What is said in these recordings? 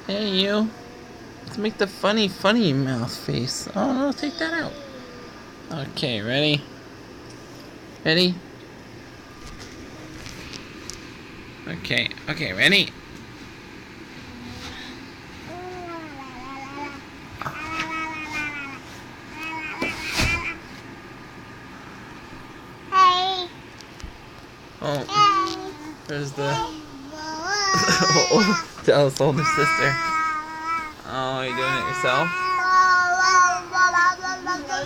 Hey, you. Let's make the funny mouth face. Oh, no, take that out. Okay, ready? Ready? Okay, ready? Hey. Oh, there's the Dallas older sister. Oh, are you doing it yourself?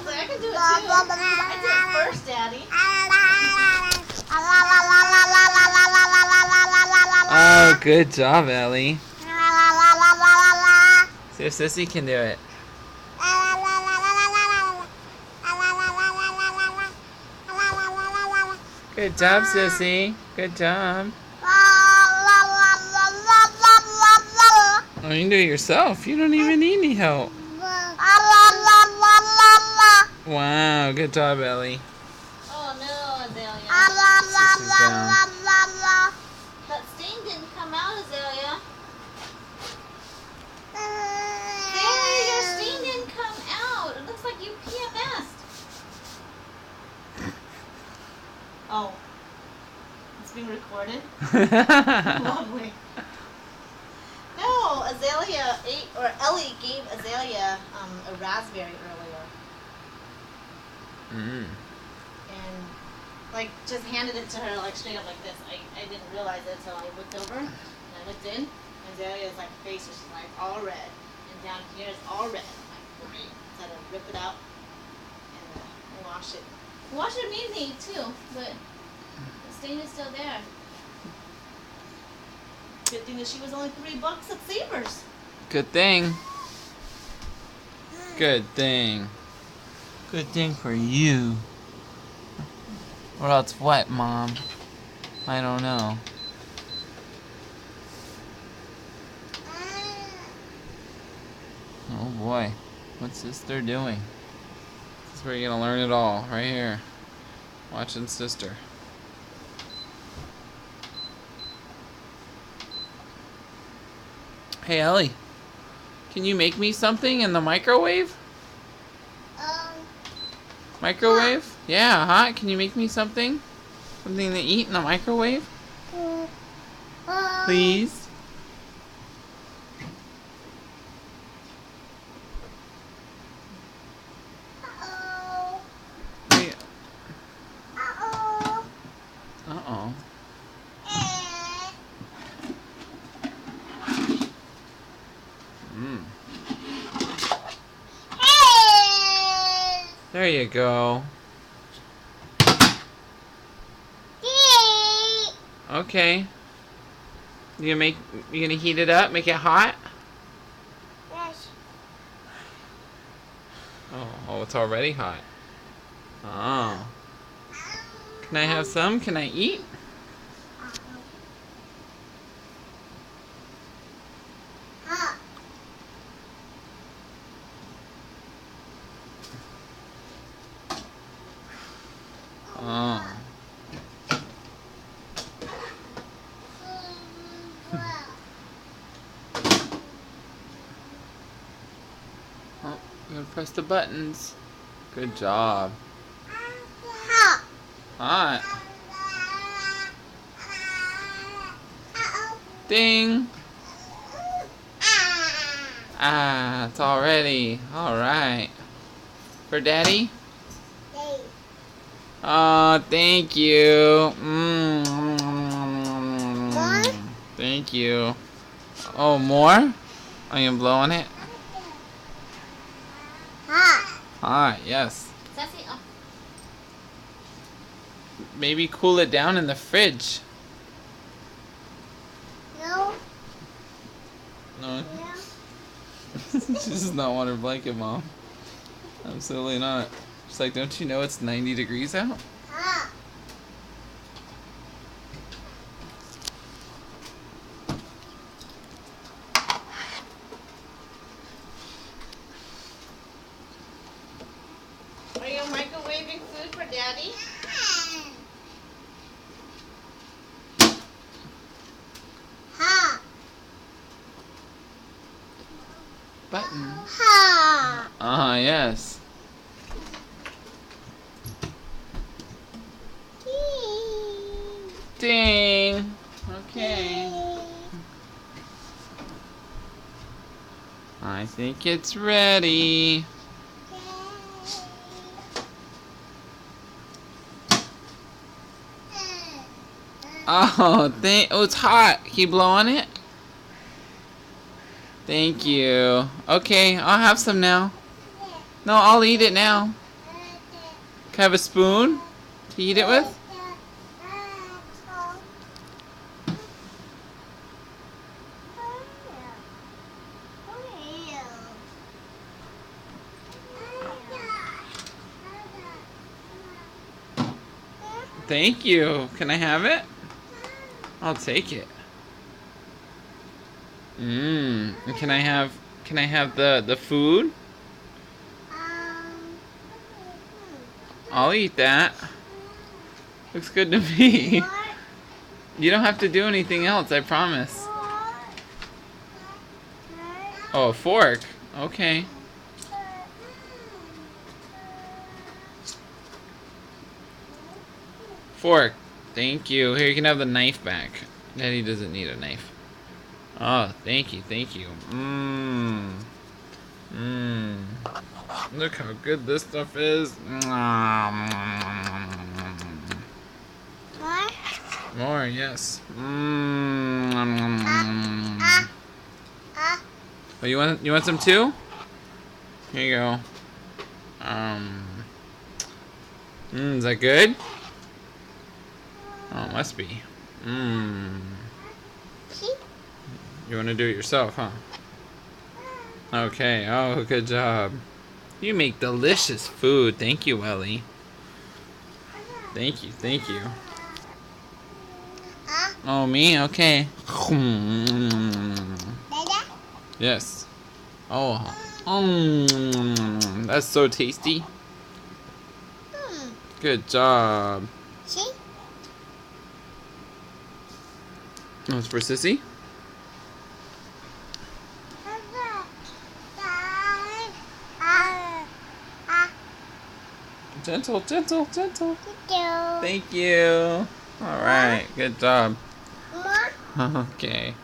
I can do it too. I did it first, Daddy. Oh, good job, Ellie. See if Sissy can do it. Good job, Sissy. Good job. Oh, you can do it yourself. You don't even need any help. Wow, good job, Ellie. Oh no, Azalea. Sissy's down. That stain didn't come out, Azalea. Azalea, your stain didn't come out. It looks like you PMS'd. Oh. It's being recorded? Lovely. No, Azalea ate, or Ellie gave Azalea a raspberry earlier. And like just handed it to her like straight up like this. I didn't realize it until I looked over and I looked in. Azalea's like face is like all red, and down here is all red. I'm like, great. So I had to rip it out and wash it. Wash it immediately too, but the stain is still there. Good thing that she was only $3 at Savers. Good thing. Good thing. Good thing for you. Or else what, Mom? I don't know. Oh boy. What's Sister doing? This is where you're gonna learn it all. Right here. Watching Sister. Hey, Ellie. Can you make me something in the microwave? Microwave? Yeah, hot. Can you make me something? Something to eat in the microwave? Please? Wait. Uh-oh. There you go. Okay. You gonna heat it up, make it hot? Yes. Oh, it's already hot. Oh. Can I have some? Can I eat? Oh. Oh, you gotta press the buttons. Good job. Hot. Ding. Ah, it's all ready. All right. For Daddy? Oh, thank you. Thank you. Oh, more? Are you blowing it? Hot, yes. Sassy, oh. Maybe cool it down in the fridge. No. No. She does not want her blanket, Mom. Absolutely not. She's like, don't you know it's 90 degrees out? Are you microwaving food for Daddy? button. Ha. Yes. Ding. Okay. I think it's ready. Oh, it's hot. Can you blow on it? Thank you. Okay, I'll have some now. No, I'll eat it now. Can I have a spoon to eat it with? Thank you. Can I have it? I'll take it. And can I have the food? I'll eat that. Looks good to me. You don't have to do anything else, I promise. Oh, a fork. Okay. Fork. Thank you. Here, you can have the knife back. Daddy doesn't need a knife. Oh, thank you, thank you. Look how good this stuff is. More? More, yes. Oh, you want some too? Here you go. Is that good? Oh, it must be. See? You want to do it yourself, huh? Okay. Oh, good job. You make delicious food. Thank you, Ellie. Thank you. Thank you. Oh, me? Okay. Dada? Yes. Oh. That's so tasty. Good job. See? Oh, it's for Sissy? Gentle, gentle, gentle. Thank you. All right. Good job. More? Okay.